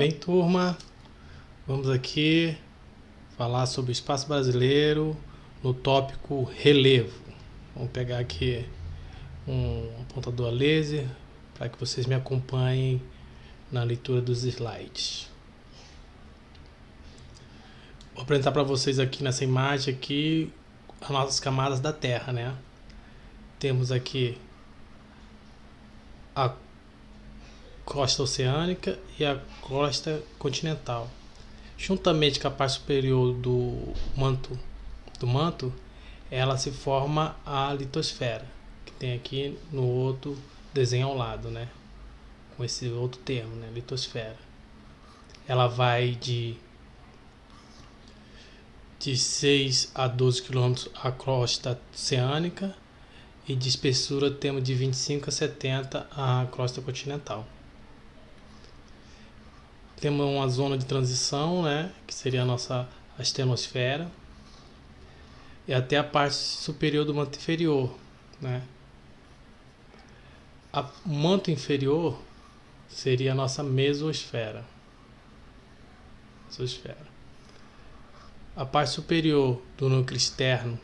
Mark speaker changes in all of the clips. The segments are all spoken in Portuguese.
Speaker 1: Bem, turma, vamos aqui falar sobre o espaço brasileiro no tópico relevo. Vamos pegar aqui um apontador a laser para que vocês me acompanhem na leitura dos slides. Vou apresentar para vocês aqui nessa imagem aqui as nossas camadas da Terra, né? Temos aqui a crosta oceânica e a crosta continental. Juntamente com a parte superior do manto, ela se forma a litosfera, que tem aqui no outro desenho ao lado, né? Com esse outro termo, né? Litosfera. Ela vai de 6 a 12 km a crosta oceânica e de espessura temos de 25 a 70 a crosta continental. Temos uma zona de transição, né, que seria a nossa astenosfera, e até a parte superior do manto inferior, né. O manto inferior seria a nossa mesosfera. A parte superior do núcleo externo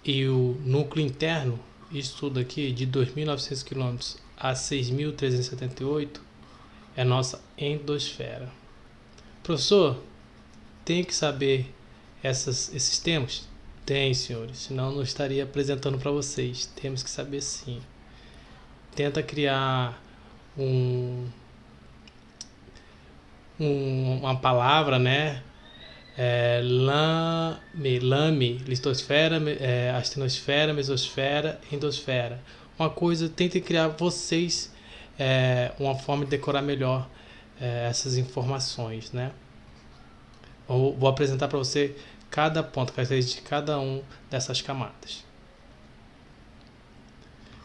Speaker 1: e o núcleo interno, isso tudo aqui de 2.900 km a 6.378, é a nossa endosfera. Professor, tem que saber esses termos? Tem, senhores, senão não estaria apresentando para vocês. Temos que saber sim. Tenta criar uma palavra, né? Lame, litosfera, astenosfera, mesosfera, endosfera. Uma coisa, tentem criar vocês uma forma de decorar melhor essas informações, né? Vou apresentar para você cada ponto, característica de cada um dessas camadas.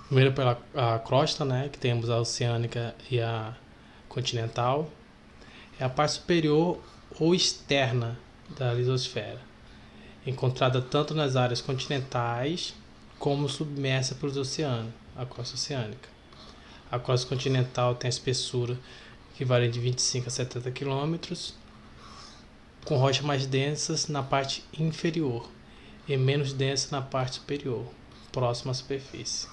Speaker 1: Primeiro pela a crosta, né? Que temos a oceânica e a continental. É a parte superior ou externa da litosfera, encontrada tanto nas áreas continentais como submersa pelos oceanos, a crosta oceânica. A crosta continental tem a espessura que varia de 25 a 70 km, com rochas mais densas na parte inferior e menos densas na parte superior, próxima à superfície.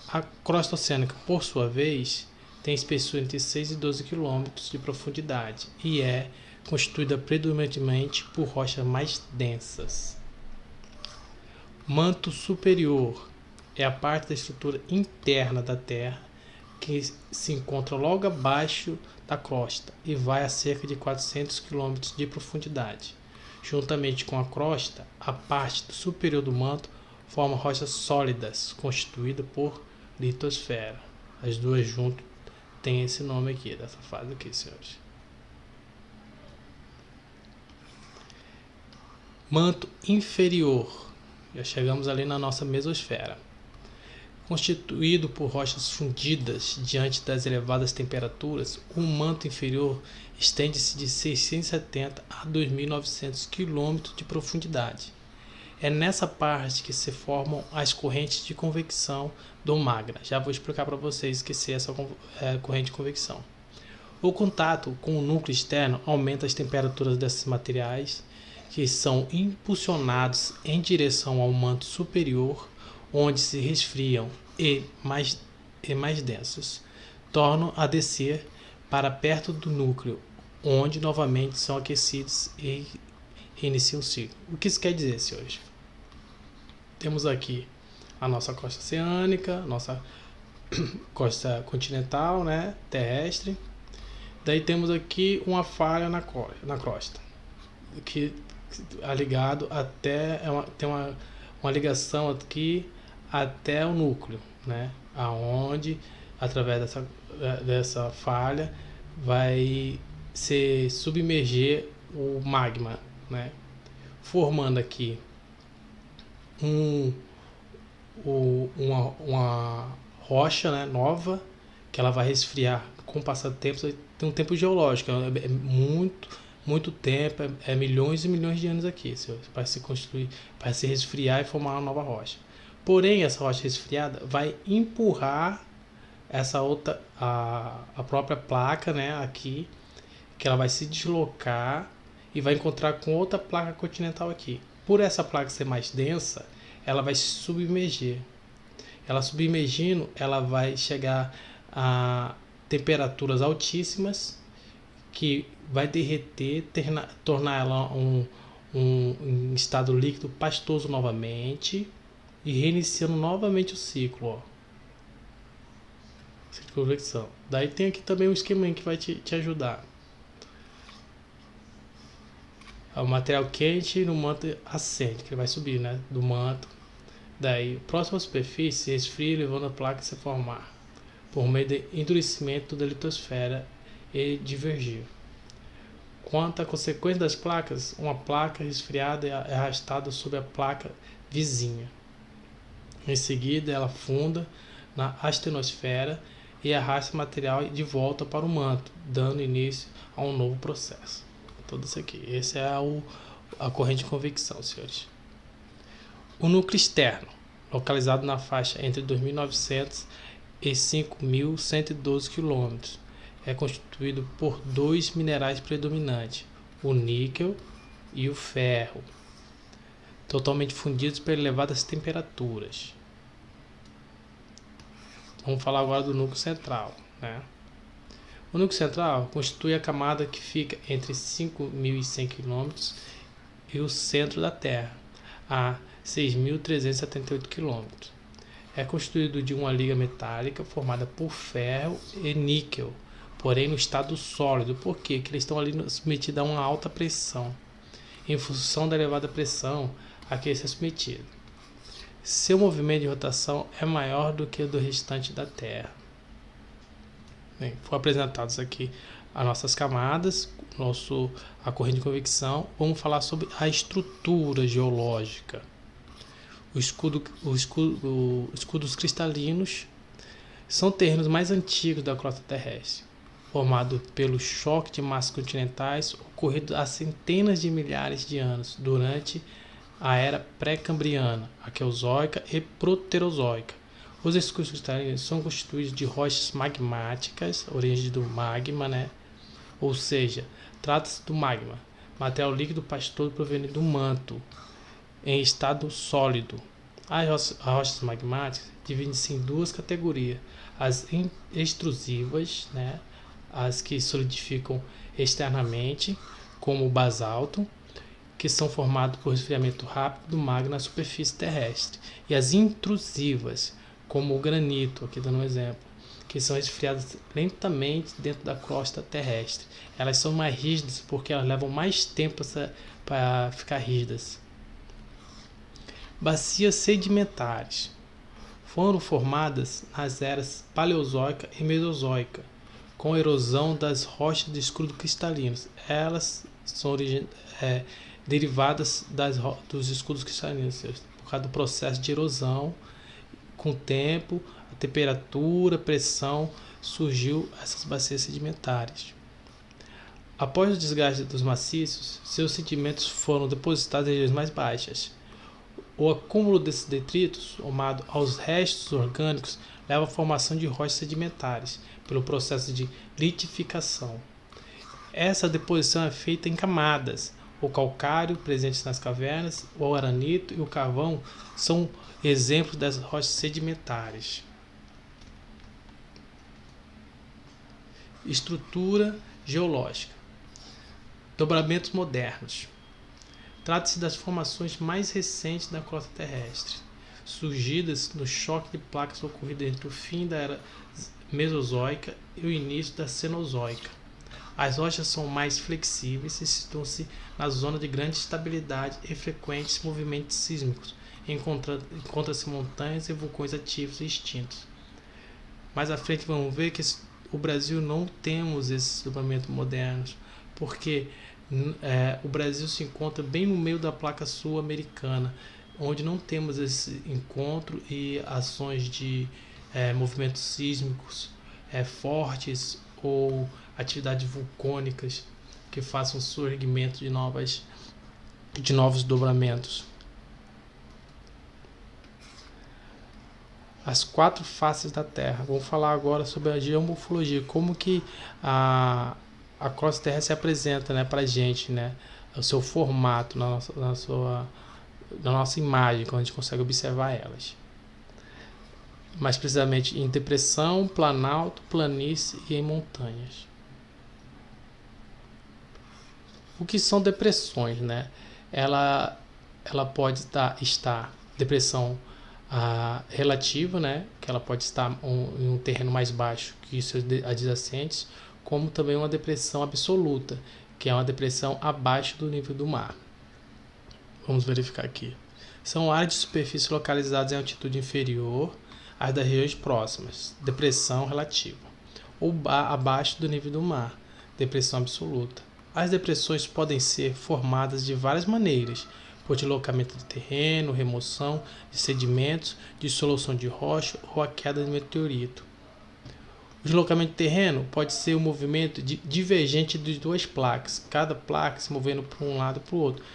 Speaker 1: A crosta oceânica, por sua vez, tem espessura entre 6 e 12 km de profundidade e é constituída predominantemente por rochas mais densas. Manto superior é a parte da estrutura interna da Terra que se encontra logo abaixo da crosta e vai a cerca de 400 km de profundidade. Juntamente com a crosta, a parte superior do manto forma rochas sólidas, constituída por litosfera. As duas juntas têm esse nome aqui, dessa fase aqui, senhores. Manto inferior. Já chegamos ali na nossa mesosfera. Constituído por rochas fundidas diante das elevadas temperaturas, o manto inferior estende-se de 670 a 2.900 km de profundidade. É nessa parte que se formam as correntes de convecção do magma. Já vou explicar para vocês o que é essa corrente de convecção. O contato com o núcleo externo aumenta as temperaturas desses materiais, que são impulsionados em direção ao manto superior, onde se resfriam e mais densos, tornam a descer para perto do núcleo, onde novamente são aquecidos e reiniciam o ciclo. O que isso quer dizer, senhores? Temos aqui a nossa costa oceânica, nossa costa continental, né, terrestre. Daí temos aqui uma falha na crosta, que é ligado até tem uma ligação aqui até o núcleo, né? Aonde através dessa falha vai se submerger o magma, né? Formando aqui uma rocha, né, nova, que ela vai resfriar com o passar do tempo. Tem um tempo geológico, é muito tempo, é milhões e milhões de anos aqui para se constituir, para se resfriar e formar uma nova rocha. Porém, essa rocha resfriada vai empurrar essa outra, a própria placa, né, aqui, que ela vai se deslocar e vai encontrar com outra placa continental aqui. Por essa placa ser mais densa, ela vai se submergir. Ela submergindo, ela vai chegar a temperaturas altíssimas, que vai derreter, tornar ela um estado líquido pastoso novamente e reiniciando novamente o ciclo, ó. Ciclo de convecção. Daí tem aqui também um esquema que vai te ajudar. O material quente no manto acende, que ele vai subir, né, do manto. Daí, próxima à superfície, se esfria, levando a placa a se formar por meio de endurecimento da litosfera e divergir. Quanto à consequência das placas, uma placa resfriada é arrastada sobre a placa vizinha. Em seguida, ela afunda na astenosfera e arrasta o material de volta para o manto, dando início a um novo processo. Tudo isso aqui. Esse é a corrente de convecção, senhores. O núcleo externo, localizado na faixa entre 2.900 e 5.112 km, é constituído por dois minerais predominantes, o níquel e o ferro, totalmente fundidos por elevadas temperaturas. Vamos falar agora do núcleo central, né? O núcleo central constitui a camada que fica entre 5.100 km e o centro da Terra, a 6.378 km. É constituído de uma liga metálica formada por ferro e níquel, porém no estado sólido. Por quê? Porque eles estão ali submetidos a uma alta pressão. Em função da elevada pressão a que ele é submetido, seu movimento de rotação é maior do que o do restante da Terra. Bem, foram apresentados aqui as nossas camadas, a corrente de convecção. Vamos falar sobre a estrutura geológica. Os escudos cristalinos são terrenos mais antigos da crosta terrestre, formados pelo choque de massas continentais ocorrido há centenas de milhares de anos durante a era pré-cambriana, arqueozoica e proterozoica. Os escudos cristalinos são constituídos de rochas magmáticas, origem do magma, né? Ou seja, trata-se do magma, material líquido pastoso proveniente do manto, em estado sólido. As rochas magmáticas dividem-se em duas categorias: as extrusivas, né? As que solidificam externamente, como o basalto, que são formados por resfriamento rápido do magma na superfície terrestre, e as intrusivas, como o granito, aqui dando um exemplo, que são resfriadas lentamente dentro da crosta terrestre. Elas são mais rígidas porque elas levam mais tempo para ficar rígidas. Bacias sedimentares foram formadas nas eras paleozoica e mesozoica, com a erosão das rochas de escudo cristalinos. Elas são derivadas dos escudos cristalinos, por causa do processo de erosão. Com o tempo, a temperatura, a pressão, surgiu essas bacias sedimentares. Após o desgaste dos maciços, seus sedimentos foram depositados em regiões mais baixas. O acúmulo desses detritos, somado aos restos orgânicos, leva à formação de rochas sedimentares, pelo processo de litificação. Essa deposição é feita em camadas. O calcário, presente nas cavernas, o aranito e o carvão são exemplos das rochas sedimentares. Estrutura geológica. Dobramentos modernos. Trata-se das formações mais recentes da crosta terrestre, surgidas no choque de placas ocorrido entre o fim da era mesozoica e o início da cenozoica. As rochas são mais flexíveis e situam-se na zona de grande estabilidade e frequentes movimentos sísmicos. Encontra-se montanhas e vulcões ativos e extintos. Mais à frente vamos ver que o Brasil não temos esses dobramentos modernos, porque o Brasil se encontra bem no meio da placa sul-americana, onde não temos esse encontro e ações de movimentos sísmicos fortes ou atividades vulcânicas que façam surgimento de novos dobramentos. as 4 faces da Terra. Vamos falar agora sobre a geomorfologia, como que a crosta terrestre se apresenta, né, para a gente, né, o seu formato na nossa imagem, quando a gente consegue observar elas. Mais precisamente em depressão, planalto, planície e em montanhas. O que são depressões, né? Ela pode estar depressão relativa, né? Que ela pode estar em um terreno mais baixo que seus adjacentes, como também uma depressão absoluta, que é uma depressão abaixo do nível do mar. Vamos verificar aqui. São áreas de superfície localizadas em altitude inferior às das regiões próximas, depressão relativa, ou abaixo do nível do mar, depressão absoluta. As depressões podem ser formadas de várias maneiras, por deslocamento de terreno, remoção de sedimentos, dissolução de rocha ou a queda de meteorito. O deslocamento de terreno pode ser um movimento divergente de 2 placas, cada placa se movendo para um lado e para o outro,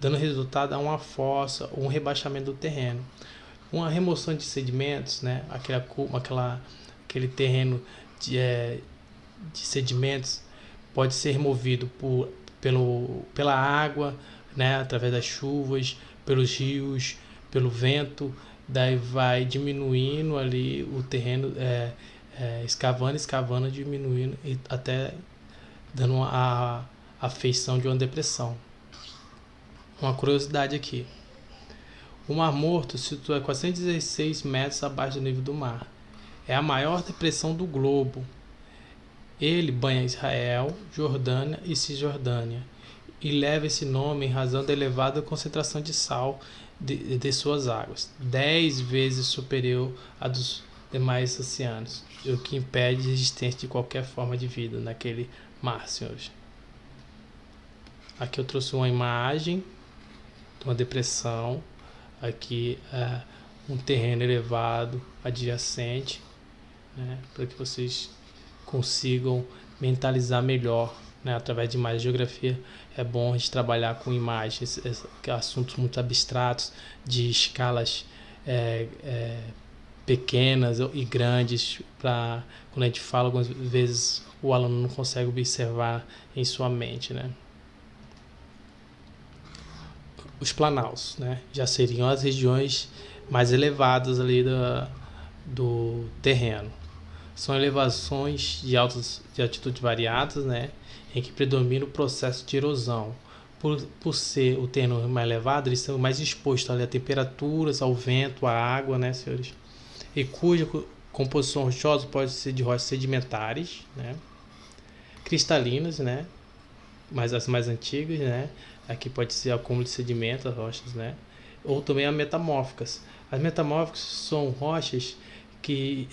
Speaker 1: dando resultado a uma fossa ou um rebaixamento do terreno. Uma remoção de sedimentos, né, aquele terreno de sedimentos pode ser removido pela água, né, através das chuvas, pelos rios, pelo vento. Daí vai diminuindo ali o terreno, escavando, diminuindo, e até dando a feição de uma depressão. Uma curiosidade aqui: o Mar Morto se situa a 416 metros abaixo do nível do mar. É a maior depressão do globo. Ele banha Israel, Jordânia e Cisjordânia, e leva esse nome em razão da elevada concentração de sal de suas águas, 10 vezes superior à dos demais oceanos, o que impede a existência de qualquer forma de vida naquele mar, senhores. Aqui eu trouxe uma imagem de uma depressão, aqui um terreno elevado adjacente, né, para que vocês consigam mentalizar melhor, né, através de imagens. Geografia é bom a gente trabalhar com imagens, assuntos muito abstratos, de escalas pequenas e grandes, para quando a gente fala, algumas vezes o aluno não consegue observar em sua mente, né? Os planaltos, né, já seriam as regiões mais elevadas ali do terreno. São elevações de altitudes variadas, né, em que predomina o processo de erosão. Por ser o terreno mais elevado, eles são mais expostos ali a temperaturas, ao vento, à água, né, senhores? E cuja composição rochosa pode ser de rochas sedimentares, né, cristalinas, né, mas as mais antigas, né, aqui pode ser acúmulo de sedimento, as rochas, né, ou também as metamórficas. As metamórficas são rochas que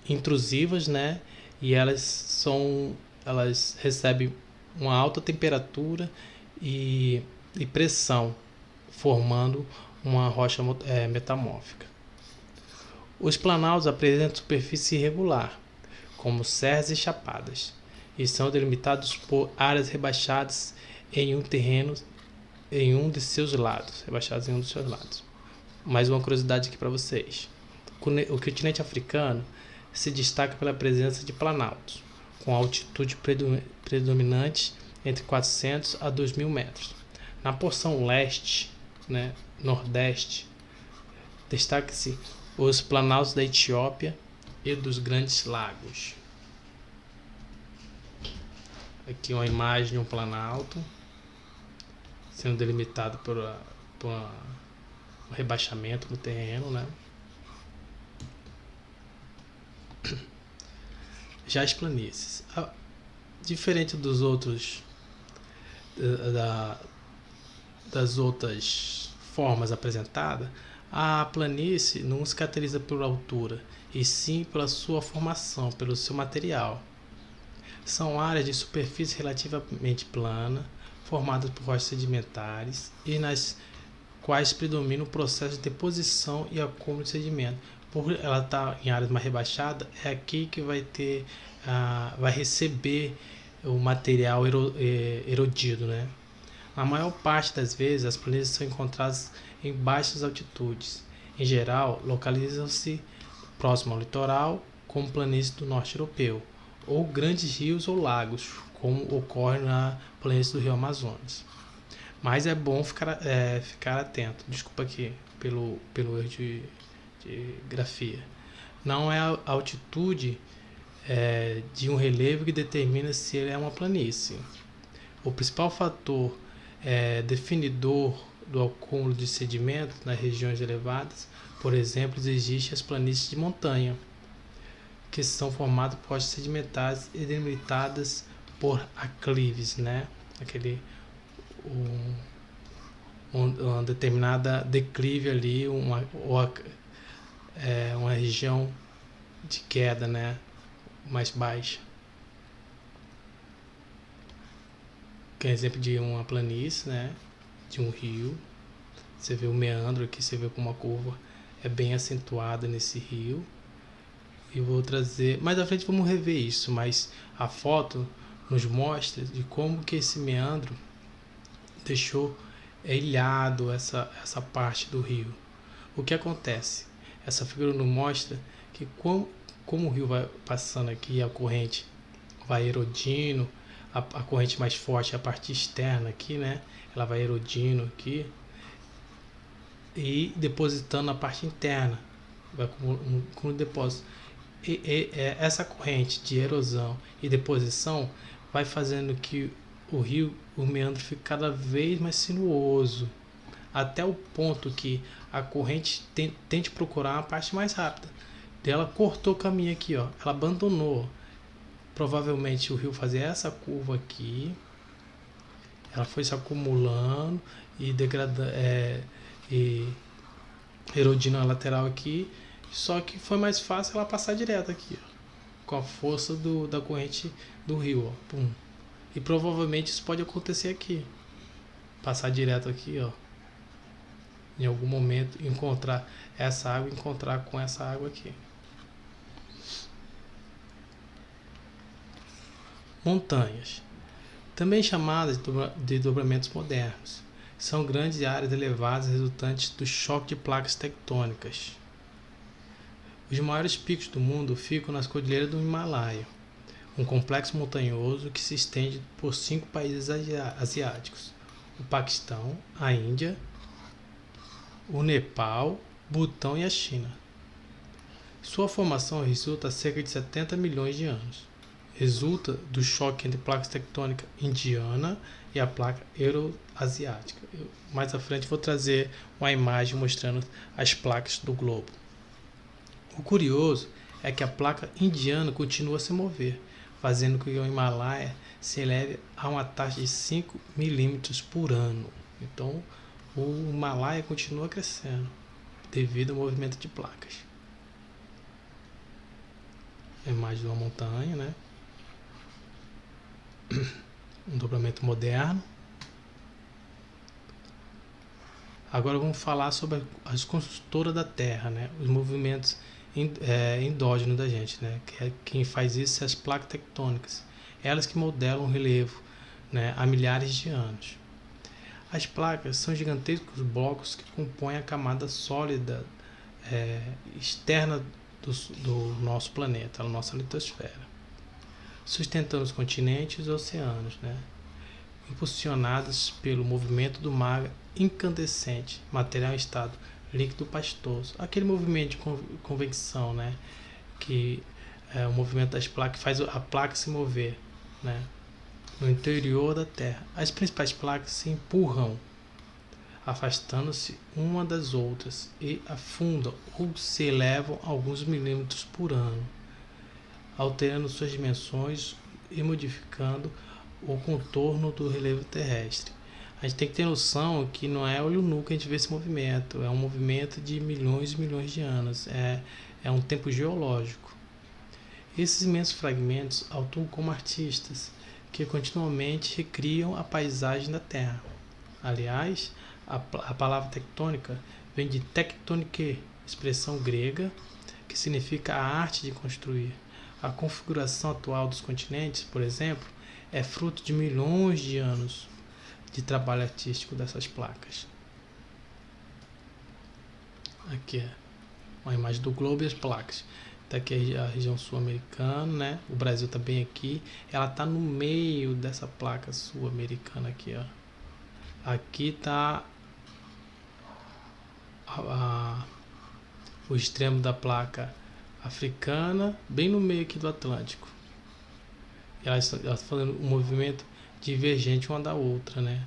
Speaker 1: intrusivas, né, e elas recebem uma alta temperatura e pressão, formando uma rocha metamórfica. Os planaltos apresentam superfície irregular, como serras e chapadas, e são delimitados por áreas rebaixadas em um terreno em um de seus lados, Mais uma curiosidade aqui para vocês: o continente africano se destaca pela presença de planaltos, com altitude predominante entre 400 a 2.000 metros. Na porção leste, né, nordeste, destaca-se os planaltos da Etiópia e dos Grandes Lagos. Aqui uma imagem de um planalto sendo delimitado por um rebaixamento no terreno, né? Já as planícies, diferente dos outros das outras formas apresentadas, a planície não se caracteriza por altura, e sim pela sua formação, pelo seu material. São áreas de superfície relativamente plana, formadas por rochas sedimentares e nas quais predomina o processo de deposição e acúmulo de sedimento. Por ela estar em áreas mais rebaixadas, é aqui que vai receber o material erodido, né? A maior parte das vezes, as planícies são encontradas em baixas altitudes, Em geral, localizam-se próximo ao litoral, como planície do norte europeu, ou grandes rios ou lagos, como ocorre na planície do Rio Amazonas. Mas é bom ficar atento. Desculpa aqui pelo erro de grafia. Não é a altitude de um relevo que determina se ele é uma planície. O principal fator definidor do acúmulo de sedimento nas regiões elevadas, por exemplo, existem as planícies de montanha, que são formadas por rochas sedimentares e delimitadas por aclives, né? Uma determinada declive ali, uma região de queda, né? Mais baixa. Que é exemplo de uma planície, né? De um rio. Você vê o meandro aqui, você vê como a curva é bem acentuada nesse rio. E vou trazer, mais à frente vamos rever isso, mas a foto nos mostra de como que esse meandro deixou ilhado essa parte do rio. O que acontece? Essa figura nos mostra que como o rio vai passando aqui, a corrente vai erodindo, a corrente mais forte é a parte externa aqui, né? Ela vai erodindo aqui e depositando na parte interna, vai com depósito. Essa corrente de erosão e deposição vai fazendo que o meandro fique cada vez mais sinuoso, até o ponto que a corrente tente procurar uma parte mais rápida. Ela cortou o caminho aqui, ó. Ela abandonou. Provavelmente o rio fazia essa curva aqui. Ela foi se acumulando e degradando, e erodindo a lateral aqui. Só que foi mais fácil ela passar direto aqui, ó, com a força da corrente do rio, ó. Pum. E provavelmente isso pode acontecer aqui. Passar direto aqui, ó. Em algum momento encontrar essa água, encontrar com essa água aqui. Montanhas, também chamadas de dobramentos modernos, são grandes áreas elevadas resultantes do choque de placas tectônicas. Os maiores picos do mundo ficam nas cordilheiras do Himalaia, um complexo montanhoso que se estende por 5 países asiáticos: o Paquistão, a Índia, o Nepal, Butão e a China. Sua formação resulta há cerca de 70 milhões de anos. Resulta do choque entre a placa tectônica indiana e a placa euroasiática. Mais à frente vou trazer uma imagem mostrando as placas do globo. O curioso é que a placa indiana continua a se mover, fazendo com que o Himalaia se eleve a uma taxa de 5 milímetros por ano. Então, o Himalaia continua crescendo devido ao movimento de placas. A imagem de uma montanha, né? Um dobramento moderno. Agora vamos falar sobre as construtoras da Terra, né? Os movimentos endógenos da gente, né? Quem faz isso são as placas tectônicas. Elas que modelam o relevo, né? Há milhares de anos. As placas são gigantescos blocos que compõem a camada sólida externa do nosso planeta, a nossa litosfera, sustentando os continentes e os oceanos, né? Impulsionadas pelo movimento do mar incandescente, material em estado líquido pastoso. Aquele movimento de convecção, né? Que é o movimento das placas que faz a placa se mover, né? No interior da Terra. As principais placas se empurram, afastando-se uma das outras e afundam ou se elevam alguns milímetros por ano, alterando suas dimensões e modificando o contorno do relevo terrestre. A gente tem que ter noção que não é olho nu que a gente vê esse movimento, é um movimento de milhões e milhões de anos, é um tempo geológico. Esses imensos fragmentos atuam como artistas que continuamente recriam a paisagem da Terra. Aliás, a palavra tectônica vem de tectonike, expressão grega que significa a arte de construir. A configuração atual dos continentes, por exemplo, é fruto de milhões de anos de trabalho artístico dessas placas. Aqui é uma imagem do globo e as placas. Daqui é a região sul-americana, né? O Brasil tá bem aqui. Ela tá no meio dessa placa sul-americana aqui, ó. Aqui tá o extremo da placa africana, bem no meio aqui do Atlântico. Elas estão fazendo um movimento divergente uma da outra, né?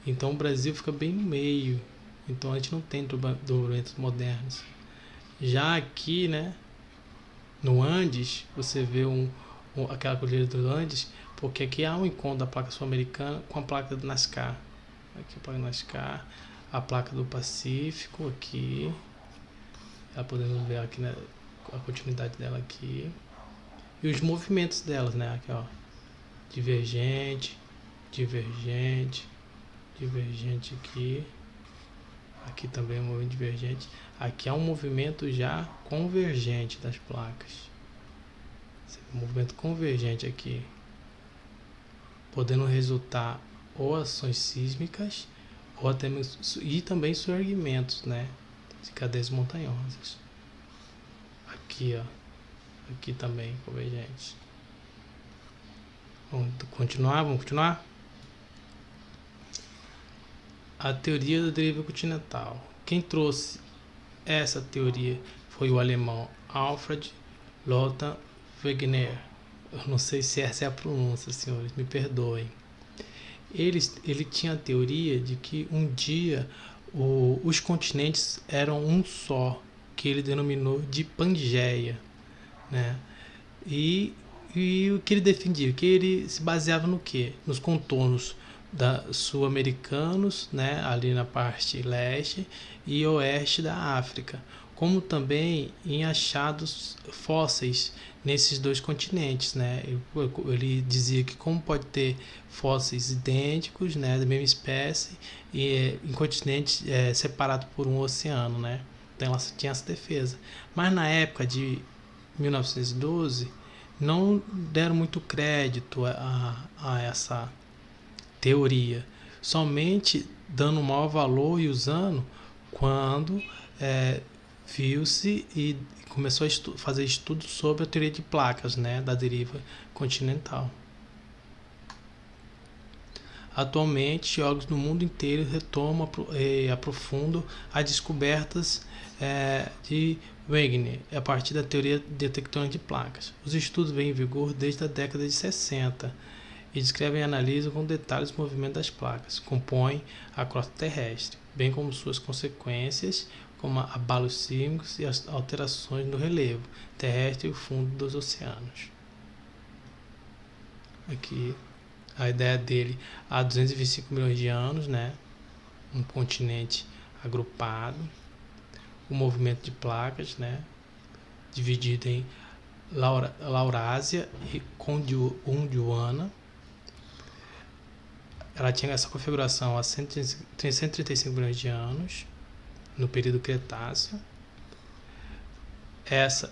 Speaker 1: Então o Brasil fica bem no meio. Então a gente não tem dobramentos modernos. Já aqui, né? No Andes, você vê aquela cordilheira dos Andes, porque aqui há um encontro da placa sul-americana com a placa do Nazca. Aqui a placa do Nazca, a placa do Pacífico aqui. Já podemos ver aqui, né, a continuidade dela aqui. E os movimentos delas, né? Aqui, ó. Divergente, divergente, divergente aqui. Aqui também é um movimento divergente. Aqui há um movimento já convergente das placas. Um movimento convergente aqui, podendo resultar ou ações sísmicas ou até e também surgimentos, né, de cadeias montanhosas. Aqui, ó, aqui também convergente. Vamos continuar. A teoria da deriva continental. Quem trouxe essa teoria foi o alemão Alfred Lothar Wegener. Eu não sei se essa é a pronúncia, senhores, me perdoem. Ele tinha a teoria de que um dia os continentes eram um só, que ele denominou de Pangeia, né? E o que ele defendia, que ele se baseava no quê? Nos contornos sul-americanos, né, ali na parte leste e oeste da África, como também em achados fósseis nesses dois continentes, né? Ele dizia que como pode ter fósseis idênticos, né, da mesma espécie e em continentes separados por um oceano, né? Então ela tinha essa defesa. Mas na época de 1912 não deram muito crédito a essa teoria, somente dando maior valor e usando quando viu-se e começou a fazer estudos sobre a teoria de placas, né, da deriva continental. Atualmente, geólogos do mundo inteiro retomam e aprofundam as descobertas de Wegener a partir da teoria de tectônica de placas. Os estudos vêm em vigor desde a década de 60 e descrevem e analisam com detalhes o movimento das placas, compõem a crosta terrestre, bem como suas consequências, como abalos sísmicos e as alterações no relevo terrestre e o fundo dos oceanos. Aqui a ideia dele há 225 milhões de anos, né? Um continente agrupado, o movimento de placas, né? Dividido em Laurásia e Gondwana. Ela tinha essa configuração há 135 milhões de anos, no período Cretáceo. Essa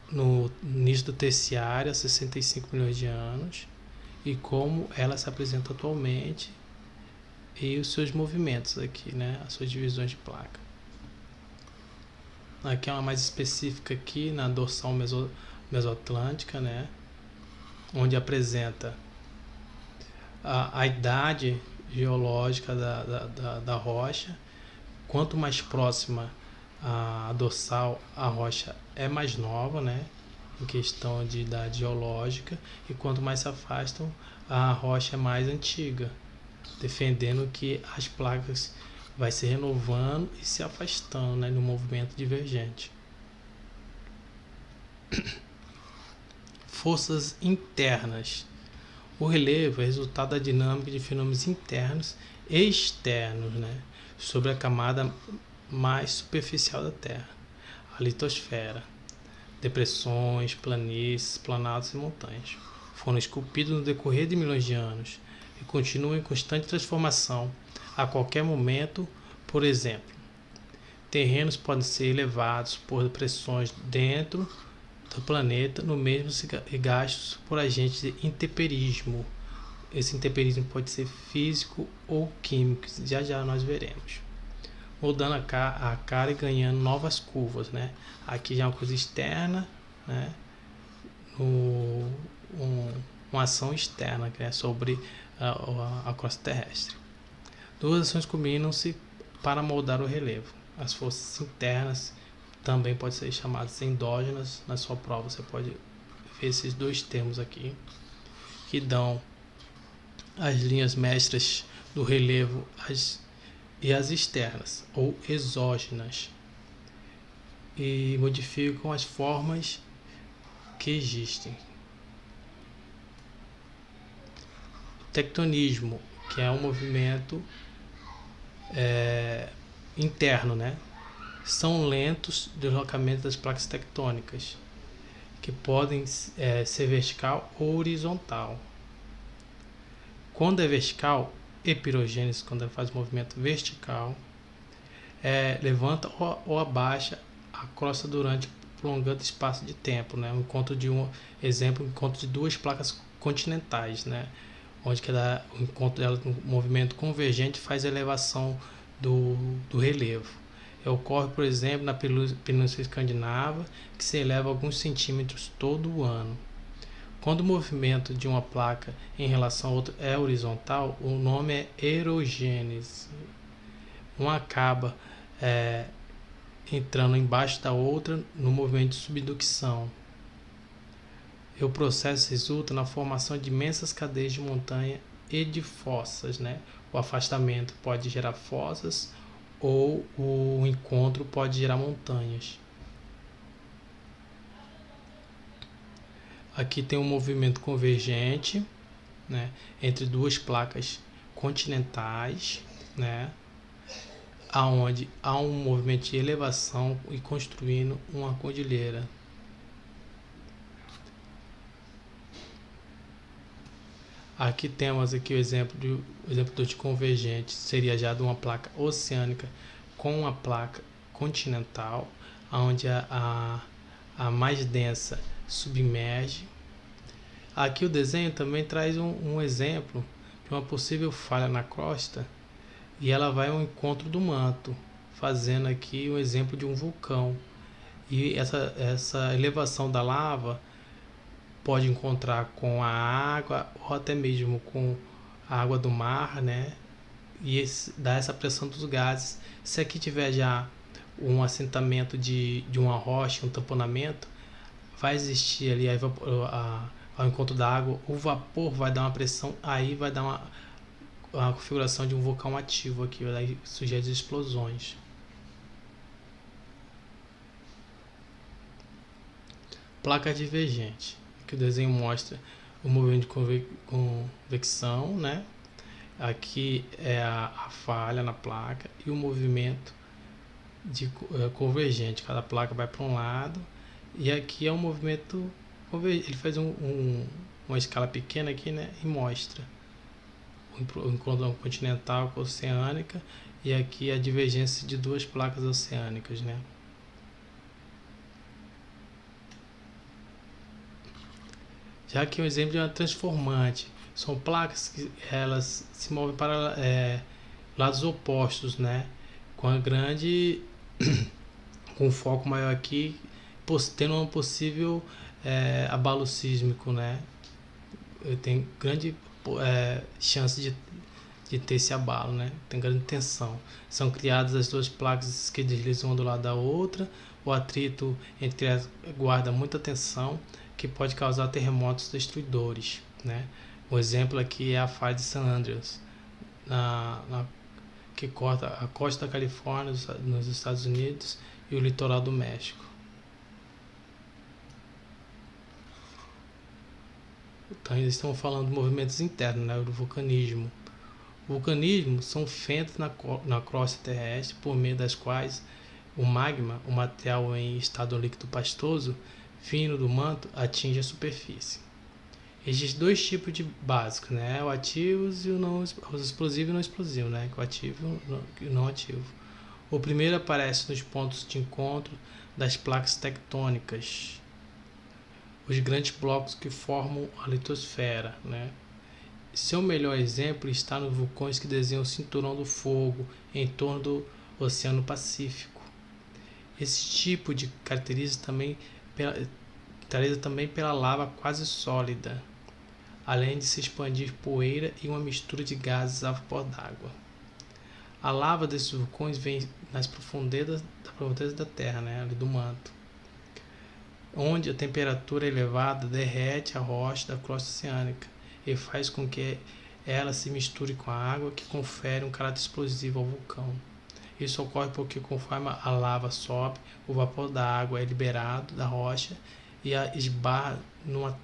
Speaker 1: no início do Terciário, há 65 milhões de anos. E como ela se apresenta atualmente e os seus movimentos aqui, né? As suas divisões de placa. Aqui é uma mais específica aqui na dorsal mesoatlântica, né? Onde apresenta a idade geológica da rocha. Quanto mais próxima a dorsal, a rocha é mais nova, né? Em questão de idade geológica, e quanto mais se afastam, a rocha é mais antiga, defendendo que as placas vai se renovando e se afastando, né, no movimento divergente. Forças internas. O relevo é resultado da dinâmica de fenômenos internos e externos, né, sobre a camada mais superficial da Terra, a litosfera. Depressões, planícies, planaltos e montanhas foram esculpidos no decorrer de milhões de anos e continuam em constante transformação a qualquer momento. Por exemplo, terrenos podem ser elevados por pressões dentro do planeta, no mesmo e gastos por agentes de intemperismo. Esse intemperismo pode ser físico ou químico, já nós veremos. mudando a cara e ganhando novas curvas, né? Aqui já é uma coisa externa, né? Uma ação externa, que é sobre a crosta terrestre. Duas ações combinam-se para moldar o relevo. As forças internas também podem ser chamadas endógenas. Na sua prova você pode ver esses dois termos aqui, que dão as linhas mestras do relevo e as externas, ou exógenas, e modificam as formas que existem. Tectonismo, que é um movimento interno, né? São lentos deslocamentos das placas tectônicas, que podem ser vertical ou horizontal. Quando é vertical, epirogênese, quando ela faz movimento vertical, levanta ou abaixa a crosta durante prolongado espaço de tempo, né? Um encontro de duas placas continentais, né? Onde que o encontro dela no movimento convergente faz a elevação do relevo. Ocorre, por exemplo, na Península Escandinava, que se eleva alguns centímetros todo o ano. Quando o movimento de uma placa em relação a outra é horizontal, o nome é erogênese. Uma acaba entrando embaixo da outra no movimento de subducção. E o processo resulta na formação de imensas cadeias de montanha e de fossas, né? O afastamento pode gerar fossas ou o encontro pode gerar montanhas. Aqui tem um movimento convergente, né, entre duas placas continentais, né, aonde há um movimento de elevação e construindo uma cordilheira. Aqui temos aqui o exemplo de convergente, seria já de uma placa oceânica com uma placa continental, onde a mais densa submerge. Aqui o desenho também traz um exemplo de uma possível falha na crosta, e ela vai ao encontro do manto, fazendo aqui um exemplo de um vulcão. E essa elevação da lava pode encontrar com a água ou até mesmo com a água do mar, né? E dá essa pressão dos gases. Se aqui tiver já um assentamento de uma rocha, um tamponamento, vai existir ali ao encontro da água, o vapor vai dar uma pressão, aí vai dar uma configuração de um vulcão ativo aqui, vai surgir as explosões. Placa divergente, que o desenho mostra o movimento de convecção, né? Aqui é a falha na placa e o movimento convergente. Cada placa vai para um lado e aqui é um movimento convergente. Ele faz uma escala pequena aqui, né? E mostra o encontro continental com a oceânica, e aqui a divergência de duas placas oceânicas, né? Já que é um exemplo de uma transformante, são placas que elas se movem para lados opostos, né? Com a grande com foco maior aqui, tendo um possível abalo sísmico, né? Tem grande chance de ter esse abalo, né? Tem grande tensão. São criadas as duas placas que deslizam uma do lado da outra. O atrito entre elas guarda muita tensão, que pode causar terremotos destruidores, né? O exemplo aqui é a falha de San Andreas, que corta a costa da Califórnia, nos Estados Unidos, e o litoral do México. Então, eles estão falando de movimentos internos, né, do vulcanismo. O vulcanismo são fendas na crosta terrestre, por meio das quais o magma, o material em estado líquido pastoso, vindo do manto, atinge a superfície. Existem dois tipos de básicos, né? O ativo e os explosivo e não explosivo, né? O ativo e o não ativo. O primeiro aparece nos pontos de encontro das placas tectônicas, os grandes blocos que formam a litosfera, né? Seu melhor exemplo está nos vulcões que desenham o cinturão do fogo em torno Oceano Pacífico. Esse tipo de caracteriza também pela lava quase sólida, além de se expandir poeira e uma mistura de gases a vapor d'água. A lava desses vulcões vem nas profundezas da Terra, né, ali do manto, onde a temperatura elevada derrete a rocha da crosta oceânica e faz com que ela se misture com a água, que confere um caráter explosivo ao vulcão. Isso ocorre porque conforme a lava sobe, o vapor da água é liberado da rocha e a esbarra numa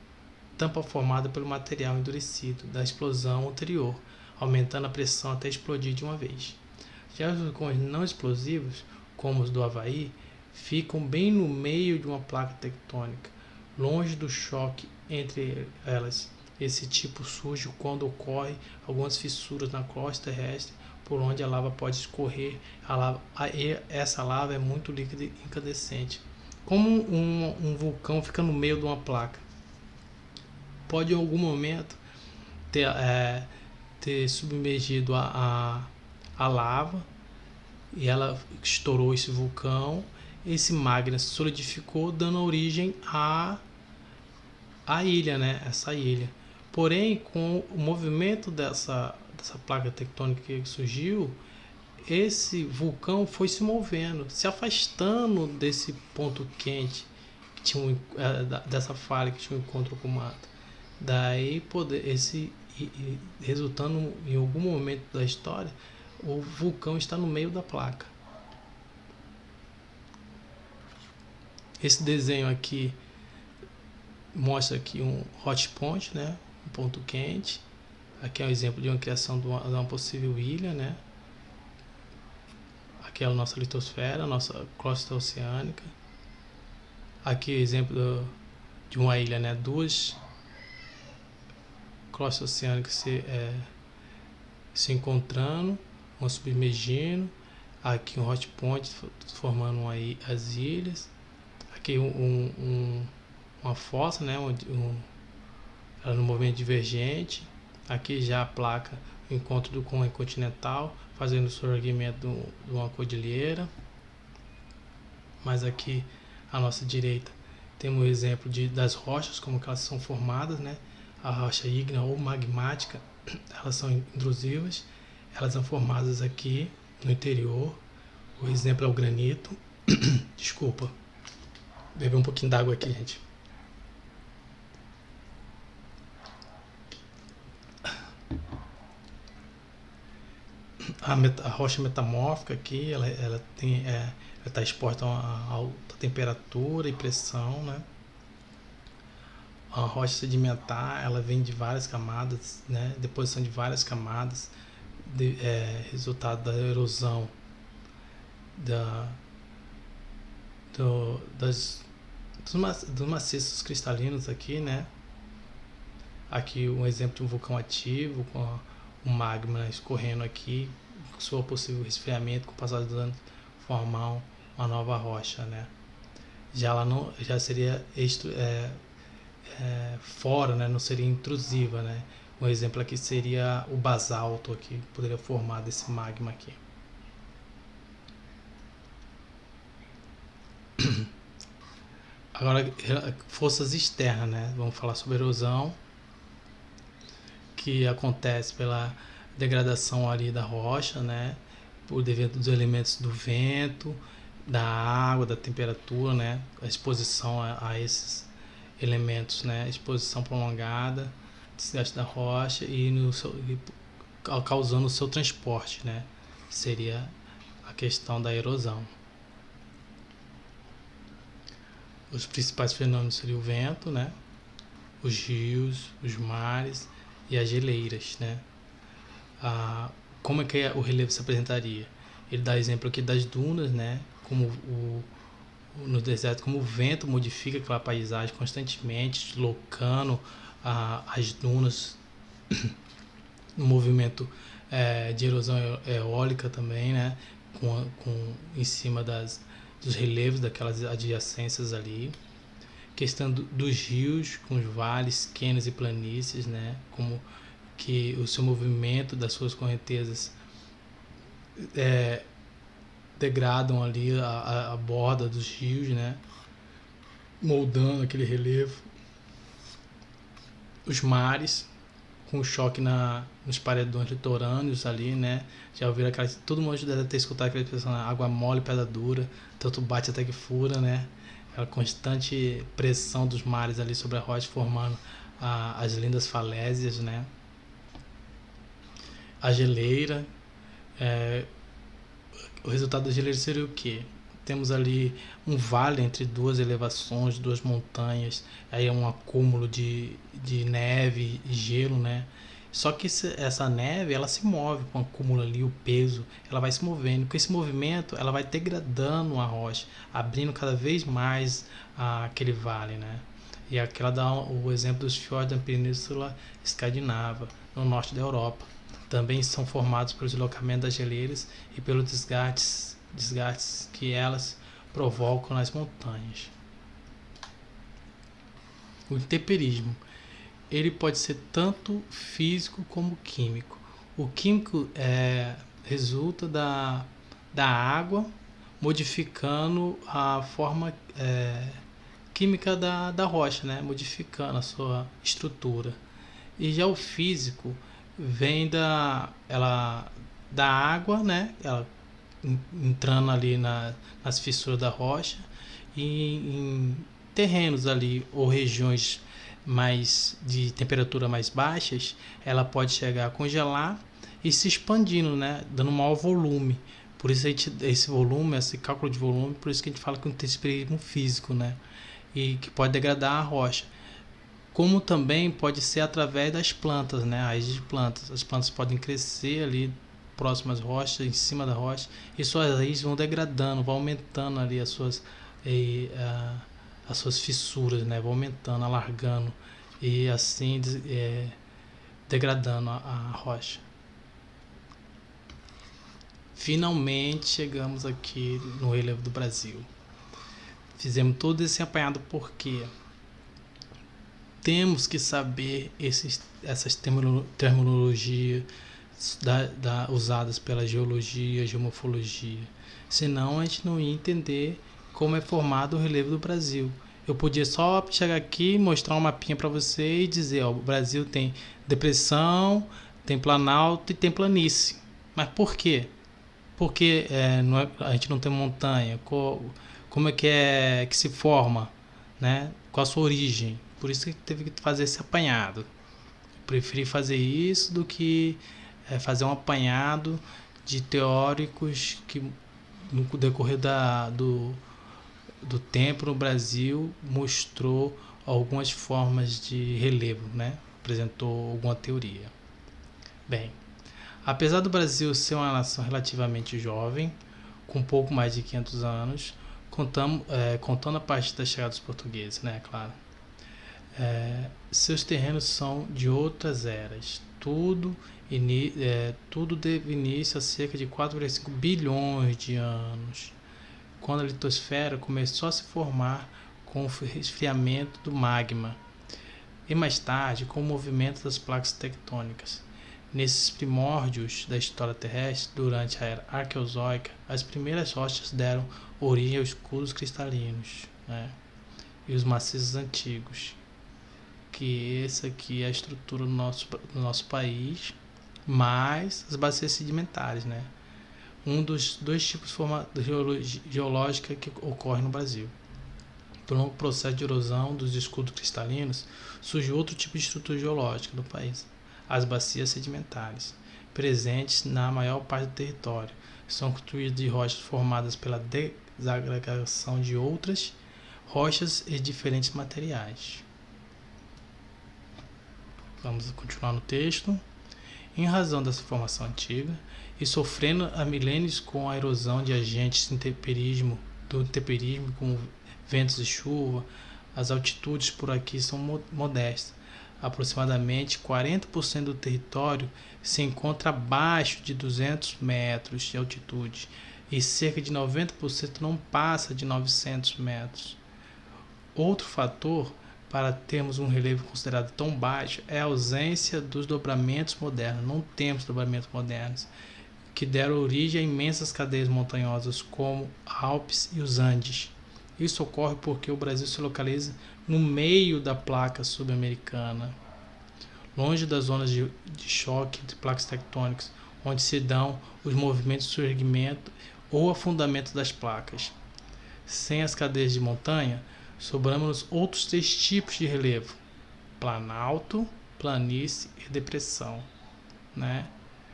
Speaker 1: tampa formada pelo material endurecido da explosão anterior, aumentando a pressão até explodir de uma vez. Já os vulcões não explosivos, como os do Havaí, ficam bem no meio de uma placa tectônica, longe do choque entre elas. Esse tipo surge quando ocorrem algumas fissuras na crosta terrestre, por onde a lava pode escorrer. Essa lava é muito líquida e incandescente. Como um vulcão fica no meio de uma placa, pode em algum momento ter submergido a lava e ela estourou esse vulcão. Esse magma solidificou, dando origem à ilha, né? Essa ilha. Porém, com o movimento dessa placa tectônica que surgiu, esse vulcão foi se movendo, se afastando desse ponto quente que tinha dessa falha que tinha um encontro com o mato. Daí, resultando em algum momento da história, o vulcão está no meio da placa. Esse desenho aqui mostra aqui um hot point, né? Um ponto quente. Aqui é um exemplo de uma criação de uma possível ilha, né? Aqui é a nossa litosfera, a nossa crosta oceânica. Aqui é o exemplo de uma ilha, né? Duas crostas oceânicas se encontrando, uma submergindo. Aqui um hot point formando as ilhas. Aqui uma fossa, né? Ela no movimento divergente. Aqui já a placa, o encontro com a continental, fazendo o surgimento de uma cordilheira. Mas aqui à nossa direita temos o exemplo das rochas, como que elas são formadas, né? A rocha ígnea ou magmática, elas são intrusivas, elas são formadas aqui no interior. O exemplo é o granito. Desculpa, beber um pouquinho d'água aqui, gente. A rocha metamórfica aqui, ela está exposta a uma alta temperatura e pressão, né? A rocha sedimentar, ela vem de várias camadas, né? Deposição de várias camadas, resultado da erosão dos maciços cristalinos aqui, né? Aqui um exemplo de um vulcão ativo com o magma escorrendo aqui, com seu possível resfriamento, com o passar dos anos formar uma nova rocha, né? Já seria fora, né? Não seria intrusiva, né? Um exemplo aqui seria o basalto aqui, poderia formar desse magma aqui. Agora, forças externas, né? Vamos falar sobre erosão, que acontece pela degradação ali da rocha, né? Por devido dos elementos do vento, da água, da temperatura, né? A exposição a esses elementos, né? Exposição prolongada, desgaste da rocha causando o seu transporte, né? Seria a questão da erosão. Os principais fenômenos seriam o vento, né? Os rios, os mares e as geleiras, né? Como é que o relevo se apresentaria? Ele dá exemplo aqui das dunas, né? Como no deserto, como o vento modifica aquela paisagem constantemente, deslocando as dunas no movimento de erosão eólica também, né? Em cima dos relevos daquelas adjacências ali. Questão dos rios com os vales, cânions e planícies, né? Como que o seu movimento das suas correntezas degradam ali a borda dos rios, né? Moldando aquele relevo. Os mares, com choque nos paredões litorâneos ali, né? Já ouviram aquela... Todo mundo deve ter escutado aquela expressão, água mole, pedra dura, tanto bate até que fura, né? Aquela constante pressão dos mares ali sobre a rocha, formando as lindas falésias, né? A geleira. O resultado da geleira seria o quê? Temos ali um vale entre duas elevações, duas montanhas, aí é um acúmulo de neve e gelo, né? Só que essa neve, ela se move com o acúmulo ali, o peso, ela vai se movendo. Com esse movimento, ela vai degradando a rocha, abrindo cada vez mais aquele vale, né? E aqui ela dá o exemplo dos fiordes da Península Escandinava, no norte da Europa. Também são formados pelo deslocamento das geleiras e pelos desgastes que elas provocam nas montanhas. O intemperismo, ele pode ser tanto físico como químico. O químico resulta da água modificando a forma química da rocha, né? Modificando a sua estrutura. E já o físico vem da água, né? Ela entrando ali nas fissuras da rocha e em terrenos ali ou regiões mais de temperatura mais baixas, ela pode chegar a congelar e se expandindo, né? Dando maior volume. Por isso esse volume, esse cálculo de volume, por isso que a gente fala que é um intemperismo físico, né? E que pode degradar a rocha. Como também pode ser através das plantas, né? Raízes de plantas. As plantas podem crescer ali próximas às rochas, em cima da rocha, e suas raízes vão degradando, vão aumentando ali as suas fissuras, né? Vão aumentando, alargando e assim degradando a rocha. Finalmente chegamos aqui no relevo do Brasil. Fizemos todo esse apanhado porque temos que saber essas terminologias usadas pela geologia, geomorfologia. Senão a gente não ia entender como é formado o relevo do Brasil. Eu podia só chegar aqui, mostrar um mapinha para você e dizer, ó, o Brasil tem depressão, tem planalto e tem planície. Mas por quê? Porque a gente não tem montanha. Como é que se forma, né? Qual a sua origem? Por isso que teve que fazer esse apanhado. Eu preferi fazer isso do que fazer um apanhado de teóricos que no decorrer do tempo no Brasil mostrou algumas formas de relevo, né? Apresentou alguma teoria. Bem, apesar do Brasil ser uma nação relativamente jovem, com pouco mais de 500 anos, contando a partir da chegada dos portugueses, né? Claro. Seus terrenos são de outras eras. Tudo teve início há cerca de 4,5 bilhões de anos, quando a litosfera começou a se formar com o resfriamento do magma e mais tarde com o movimento das placas tectônicas. Nesses primórdios da história terrestre, durante a era arqueozoica, as primeiras rochas deram origem aos escudos cristalinos, né? E os maciços antigos, que essa aqui é a estrutura do nosso país, mais as bacias sedimentares, né? Um dos dois tipos de forma geológica que ocorre no Brasil. Por um longo processo de erosão dos escudos cristalinos, surge outro tipo de estrutura geológica do país, as bacias sedimentares, presentes na maior parte do território. São construídas de rochas formadas pela desagregação de outras rochas e diferentes materiais. Vamos continuar no texto. Em razão dessa formação antiga e sofrendo há milênios com a erosão de agentes do intemperismo, como ventos e chuva, as altitudes por aqui são modestas. Aproximadamente 40% do território se encontra abaixo de 200 metros de altitude e cerca de 90% não passa de 900 metros. Outro fator para termos um relevo considerado tão baixo é a ausência dos dobramentos modernos. Não temos dobramentos modernos. que deram origem a imensas cadeias montanhosas como Alpes e os Andes. Isso ocorre porque o Brasil se localiza no meio da placa subamericana, longe das zonas de choque de placas tectônicas, onde se dão os movimentos de surgimento ou afundamento das placas. Sem as cadeias de montanha, sobramos outros 3 tipos de relevo: planalto, planície e depressão, né?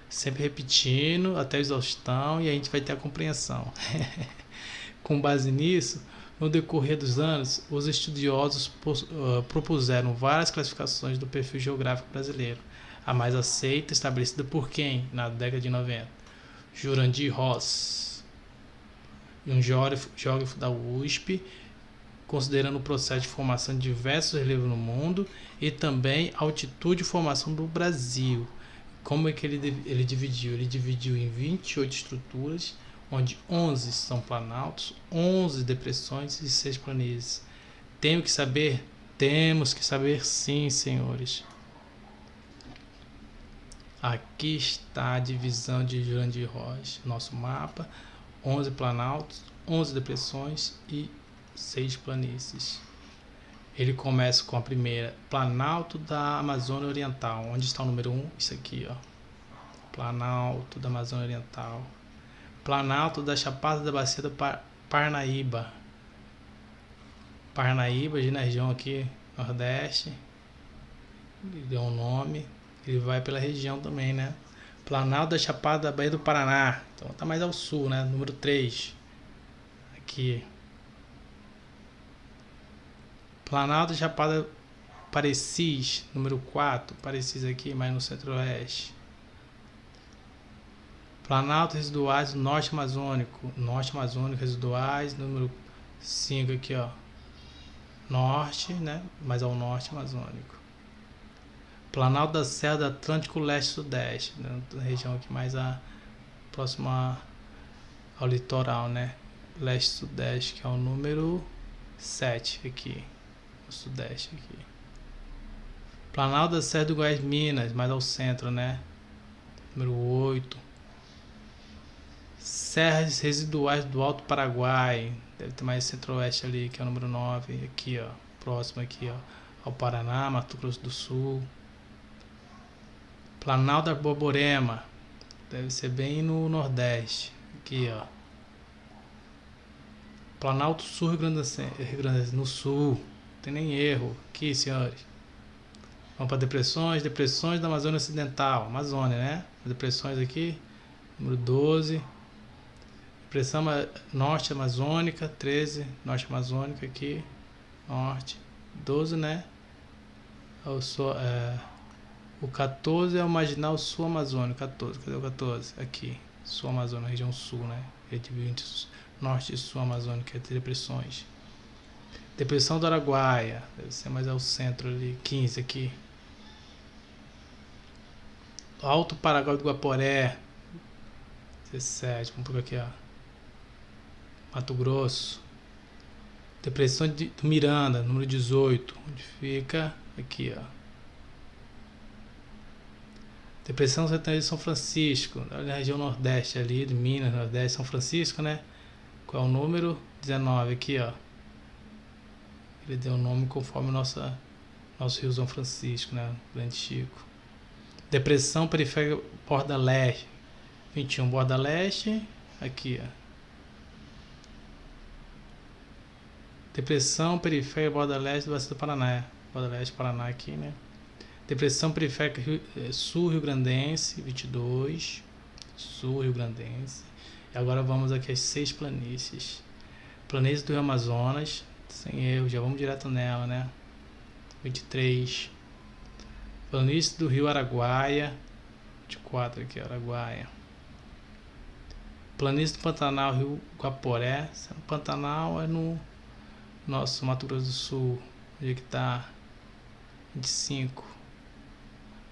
Speaker 1: Sempre repetindo até a exaustão e a gente vai ter a compreensão. Com base nisso, no decorrer dos anos, os estudiosos propuseram várias classificações do perfil geográfico brasileiro. A mais aceita, estabelecida por quem? Na década de 90? Jurandir Ross, um geógrafo da USP, considerando o processo de formação de diversos relevos no mundo e também a altitude de formação do Brasil. Como é que ele dividiu? Ele dividiu em 28 estruturas, onde 11 são planaltos, 11 depressões e 6 planícies. Tenho que saber? Temos que saber, sim, senhores. Aqui está a divisão de Jurandir Ross, nosso mapa: 11 planaltos, 11 depressões e 6 planícies. Ele começa com a primeira, Planalto da Amazônia Oriental. Onde está o número 1? Isso aqui, ó. Planalto da Amazônia Oriental. Planalto da Chapada da Bacia do Parnaíba. Parnaíba, na região aqui, Nordeste. Ele deu um nome. Ele vai pela região também, né? Planalto da Chapada da Baía do Paraná. Então tá mais ao sul, né? Número 3. Aqui. Planalto da Chapada Parecis, número 4. Parecis aqui, mais no centro-oeste. Planalto residuais do Norte Amazônico. Norte Amazônico residuais, número 5 aqui, ó. Norte, né? Mais ao norte amazônico. Planalto da Serra do Atlântico Leste-Sudeste, né? Região aqui mais próxima ao litoral, né? Leste-Sudeste, que é o número 7 aqui. O Sudeste aqui. Planalto da Serra do Goiás, Minas, mais ao centro, né? Número 8. Serras residuais do Alto Paraguai, deve ter mais centro-oeste ali, que é o número 9. Aqui, ó, próximo aqui, ó, ao Paraná, Mato Grosso do Sul. Planalto da Borborema, deve ser bem no Nordeste. Aqui, ó. Planalto Sul, Rio Grande no Sul. Não tem nem erro. Aqui, senhores. Vamos para depressões. Depressões da Amazônia Ocidental. Amazônia, né? Depressões aqui. Número 12. Depressão Norte Amazônica. 13. Norte Amazônica aqui. Norte. 12, né? O 14 é o Marginal Sul Amazônico. 14. Cadê o 14? Aqui. Sul Amazônia, região sul, né? Ele divide entre Norte e Sul Amazônica. Entre depressões. Depressão do Araguaia, deve ser mais ao centro ali, 15 aqui. Alto Paraguai do Guaporé, 17, vamos por aqui, ó. Mato Grosso. Depressão do Miranda, número 18, onde fica aqui, ó. Depressão sertaneja de São Francisco, na região Nordeste ali, de Minas, Nordeste, São Francisco, né? Qual é o número? 19 aqui, ó. Ele deu o nome conforme nosso Rio São Francisco, né? Grande Chico. Depressão periférica Borda Leste. 21, Borda Leste. Aqui, ó. Depressão periférica Borda Leste do Bacia do Paraná. Borda Leste, Paraná aqui, né? Depressão periférica Sul Rio Grandense. 22. Sul Rio Grandense. E agora vamos aqui às 6 planícies. Planície do Rio Amazonas. Sem erro, já vamos direto nela, né? 23. Planície do Rio Araguaia. 24 aqui, Araguaia. Planície do Pantanal, Rio Guaporé. Pantanal é no nosso Mato Grosso do Sul. Onde é que tá? 25.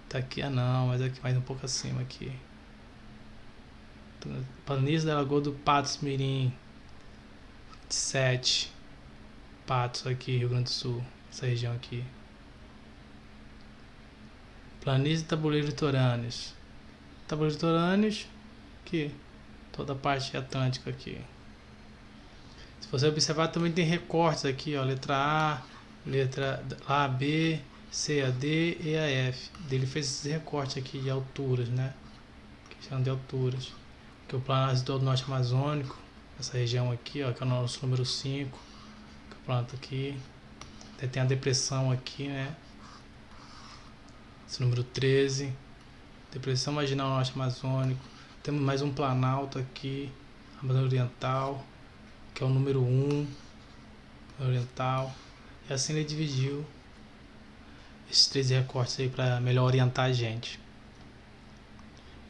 Speaker 1: Tá aqui, não, mas aqui mais um pouco acima aqui. Planície da Lagoa do Patos Mirim. 27. Patos aqui, Rio Grande do Sul, essa região aqui. Planície de Tabuleiros Litorâneos. Tabuleiros Litorâneos, aqui, toda a parte atlântica aqui. Se você observar, também tem recortes aqui, ó, letra A, letra A, B, C, A, D e A, F. Ele fez esses recortes aqui de alturas, né? Que chamam de alturas. Que é o Planalto do Norte Amazônico, essa região aqui, ó, que é o nosso número 5, que é o planalto aqui. Tem a depressão aqui, né? Esse número 13. Depressão Marginal Norte Amazônico. Temos mais um planalto aqui, Amazônia Oriental, que é o número 1, oriental. E assim ele dividiu esses 13 recortes aí para melhor orientar a gente.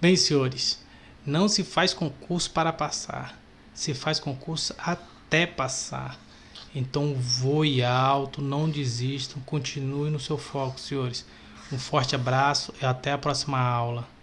Speaker 1: Bem, senhores, não se faz concurso para passar, se faz concurso até passar. Então voe alto, não desistam, continue no seu foco, senhores. Um forte abraço e até a próxima aula.